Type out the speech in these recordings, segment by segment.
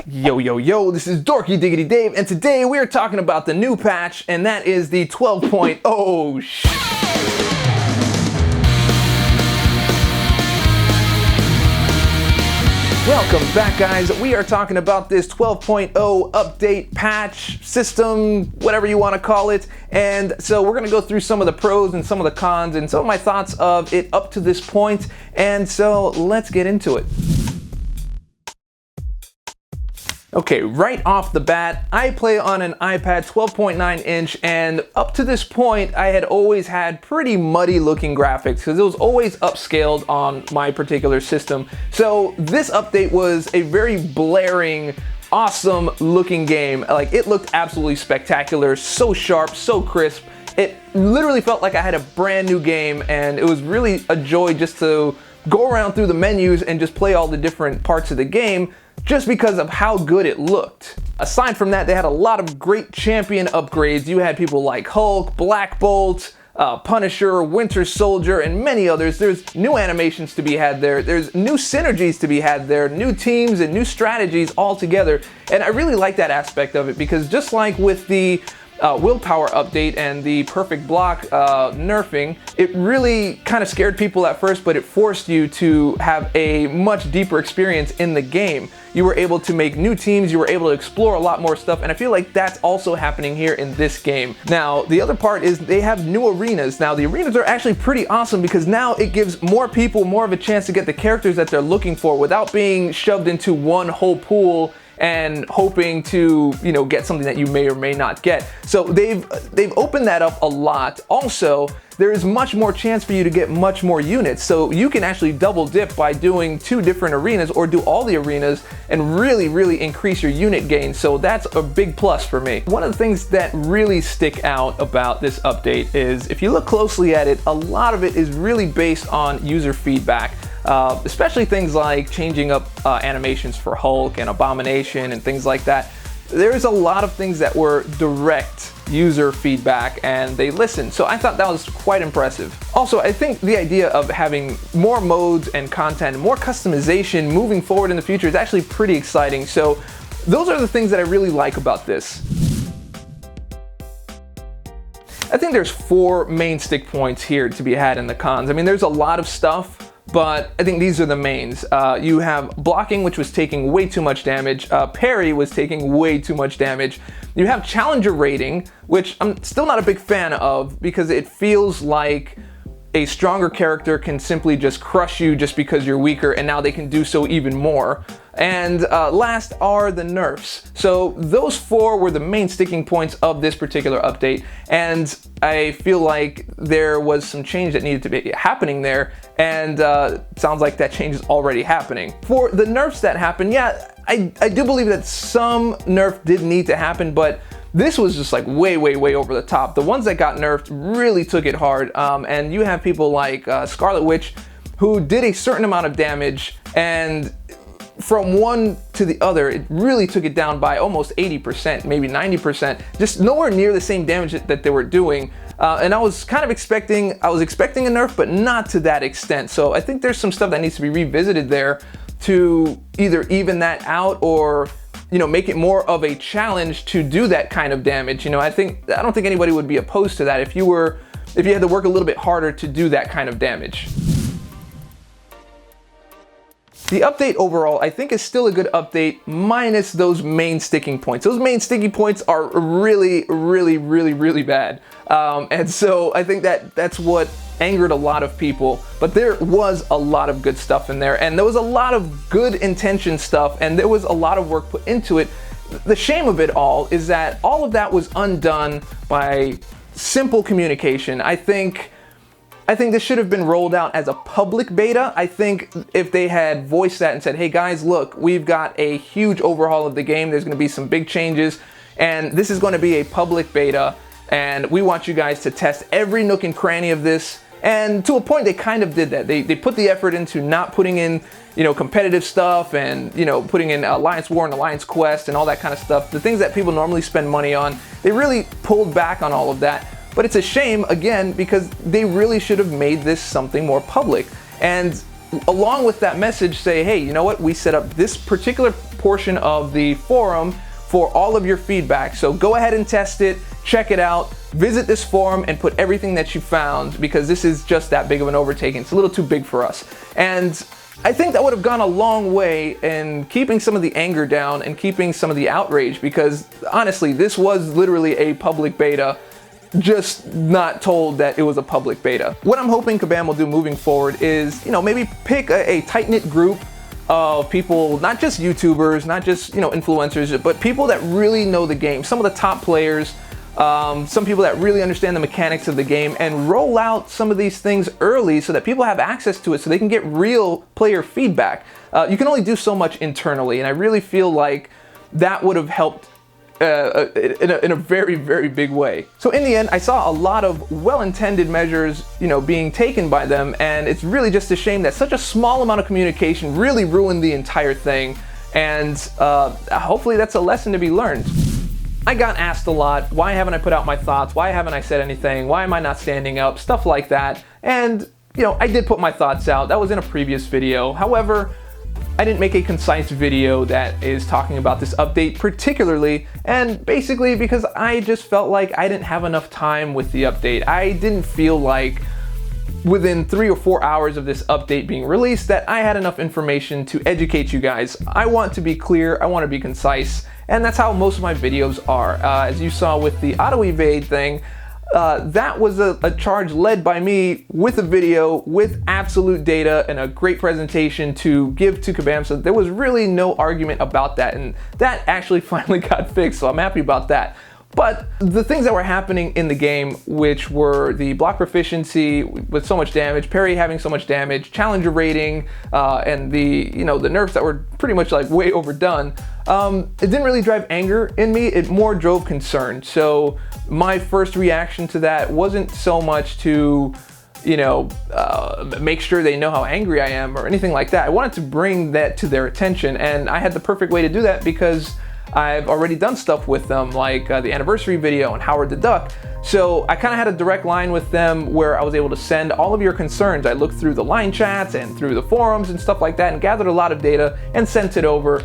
Yo, yo, yo, this is Dorky Diggity Dave, and today we are talking about the new patch, and that is the 12.0. Welcome back, guys. We are talking about this 12.0 update, patch, system, whatever you want to call it. And so we're going to go through some of the pros and some of the cons and some of my thoughts of it up to this point. And so let's get into it. Okay, right off the bat, I play on an iPad 12.9 inch, and up to this point, I had always had pretty muddy looking graphics because it was always upscaled on my particular system. So this update was a very blaring, awesome looking game. Like, it looked absolutely spectacular, so sharp, so crisp. It literally felt like I had a brand new game, and it was really a joy just to go around through the menus and just play all the different parts of the game, just because of how good it looked. Aside from that, they had a lot of great champion upgrades. You had people like Hulk, Black Bolt, Punisher, Winter Soldier, and many others. There's new animations to be had there. There's new synergies to be had there, new teams and new strategies all together. And I really like that aspect of it because just like with the willpower update and the perfect block nerfing, it really kind of scared people at first, but it forced you to have a much deeper experience in the game. You were able to make new teams, you were able to explore a lot more stuff, and I feel like that's also happening here in this game. Now, the other part is they have new arenas. Now, the arenas are actually pretty awesome because now it gives more people more of a chance to get the characters that they're looking for without being shoved into one whole pool and hoping to, you know, get something that you may or may not get. So they've opened that up a lot. Also, there is much more chance for you to get much more units. So you can actually double dip by doing 2 different arenas or do all the arenas and really increase your unit gain. So that's a big plus for me. One of the things that really stick out about this update is if you look closely at it, a lot of it is really based on user feedback. Especially things like changing up animations for Hulk and Abomination and things like that. There's a lot of things that were direct user feedback and they listened. So I thought that was quite impressive. Also, I think the idea of having more modes and content, more customization moving forward in the future is actually pretty exciting. So those are the things that I really like about this. I think there's 4 main stick points here to be had in the cons. I mean, there's a lot of stuff, but I think these are the mains. You have blocking, which was taking way too much damage. Parry was taking way too much damage. You have challenger rating, which I'm still not a big fan of because it feels like a stronger character can simply just crush you just because you're weaker, and now they can do so even more. And last are the nerfs. So those 4 were the main sticking points of this particular update, and I feel like there was some change that needed to be happening there, and sounds like that change is already happening. For the nerfs that happened, yeah, I do believe that some nerf did need to happen, but this was just like way over the top. The ones that got nerfed really took it hard, and you have people like Scarlet Witch who did a certain amount of damage, and from one to the other, it really took it down by almost 80%, maybe 90%, just nowhere near the same damage that they were doing. And I was kind of expecting a nerf, but not to that extent. So I think there's some stuff that needs to be revisited there to either even that out or, you know, make it more of a challenge to do that kind of damage. You know, I don't think anybody would be opposed to that if you had to work a little bit harder to do that kind of damage. The update overall, I think, is still a good update, minus those main sticking points. Those main sticking points are really bad. And so I think that's what angered a lot of people. But there was a lot of good stuff in there, and there was a lot of good intention stuff, and there was a lot of work put into it. The shame of it all is that all of that was undone by simple communication. I think this should have been rolled out as a public beta. I think if they had voiced that and said, hey guys, look, we've got a huge overhaul of the game. There's going to be some big changes, and this is going to be a public beta, and we want you guys to test every nook and cranny of this. And to a point, they kind of did that. They put the effort into not putting in, you know, competitive stuff and, you know, putting in Alliance War and Alliance Quest and all that kind of stuff. The things that people normally spend money on, they really pulled back on all of that. But it's a shame, again, because they really should have made this something more public. And along with that message, say, hey, you know what? We set up this particular portion of the forum for all of your feedback. So go ahead and test it, check it out, visit this forum and put everything that you found, because this is just that big of an overtaking. It's a little too big for us. And I think that would have gone a long way in keeping some of the anger down and keeping some of the outrage, because honestly, this was literally a public beta, just not told that it was a public beta. What I'm hoping Kabam will do moving forward is, maybe pick a tight-knit group of people, not just YouTubers, not just, influencers, but people that really know the game, some of the top players, some people that really understand the mechanics of the game, and roll out some of these things early so that people have access to it so they can get real player feedback. You can only do so much internally, and I really feel like that would have helped in a very, very big way. So in the end, I saw a lot of well-intended measures, being taken by them, and it's really just a shame that such a small amount of communication really ruined the entire thing, and hopefully that's a lesson to be learned. I got asked a lot, why haven't I put out my thoughts? Why haven't I said anything? Why am I not standing up? Stuff like that. And, I did put my thoughts out. That was in a previous video. However, I didn't make a concise video that is talking about this update particularly, and basically because I just felt like I didn't have enough time with the update. I didn't feel like within 3 or 4 hours of this update being released that I had enough information to educate you guys. I want to be clear, I want to be concise, and that's how most of my videos are. As you saw with the auto evade thing, that was a charge led by me with a video, with absolute data and a great presentation to give to Kabam, so there was really no argument about that, and that actually finally got fixed, so I'm happy about that. But the things that were happening in the game, which were the block proficiency with so much damage, parry having so much damage, challenger rating, and the the nerfs that were pretty much like way overdone, it didn't really drive anger in me. It more drove concern. So my first reaction to that wasn't so much to make sure they know how angry I am or anything like that. I wanted to bring that to their attention, and I had the perfect way to do that because I've already done stuff with them, like the anniversary video and Howard the Duck. So I kind of had a direct line with them where I was able to send all of your concerns. I looked through the line chats and through the forums and stuff like that and gathered a lot of data and sent it over,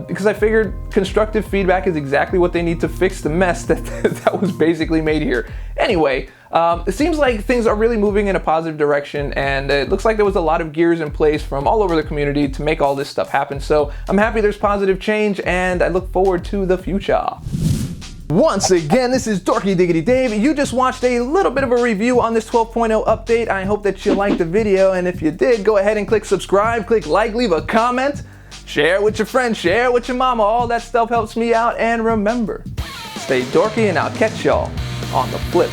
because I figured constructive feedback is exactly what they need to fix the mess that was basically made here. Anyway, it seems like things are really moving in a positive direction, and it looks like there was a lot of gears in place from all over the community to make all this stuff happen. So I'm happy there's positive change, and I look forward to the future. Once again, this is Dorky Diggity Dave. You just watched a little bit of a review on this 12.0 update. I hope that you liked the video, and if you did, go ahead and click subscribe, click like, leave a comment, share with your friends, share with your mama. All that stuff helps me out, and remember, stay dorky, and I'll catch y'all on the flip.